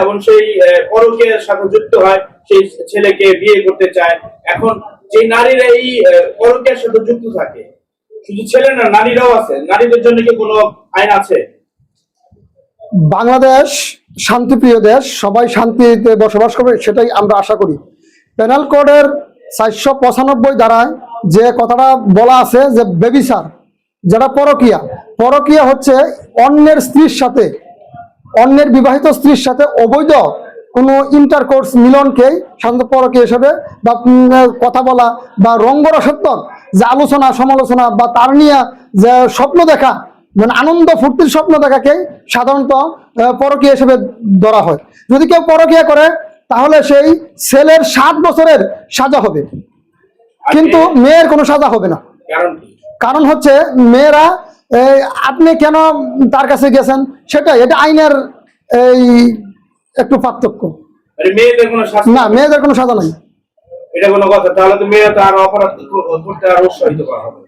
এবং সেই পরকীয়ার সাথে যুক্ত হয়, সেই ছেলেকে বিয়ে করতে চায়। এখন যে নারীরা এই পরকীয়ার সাথে যুক্ত থাকে, শুধু ছেলে না, নারীরাও আছে, নারীদের জন্য কি কোনো আইন আছে? বাংলাদেশ শান্তিপ্রিয় দেশ, সবাই শান্তিতে বসবাস করবে সেটাই আমরা আশা করি। পেনাল কোডের 495 ধারায় যে কথাটা বলা আছে যে বেবিচার, যেটা পরকীয়া হচ্ছে অন্যের স্ত্রীর সাথে, অন্যের বিবাহিত স্ত্রীর সাথে অবৈধ কোনো ইন্টারকোর্স মিলনকেই সাধারণত পরকীয়া হিসেবে বা কথা বলা বা রঙ্গরসাত্মক যে আলোচনা সমালোচনা বা তার নিয়ে যে স্বপ্ন দেখা, মানে আনন্দ ফুর্তির স্বপ্ন দেখাকেই সাধারণত পরকীয়া হিসেবে ধরা হয়। যদি কেউ পরকীয়া করে তাহলে সেই ছেলের 7 বছরের সাজা হবে, কিন্তু মেয়ের কোনো সাজা হবে না। কারণ হচ্ছে মেয়েরা আপনি কেন তার কাছে গেছেন সেটাই, এটা আইনের এই একটু পার্থক্য। মেয়েদের কোনো শাস্তি না, মেয়েদের কোনো সাজা নাই। এটা কোনো কথা? তাহলে তো মেয়েরা তো আরো অপরাধ করতে আরো উৎসাহিত করা হবে।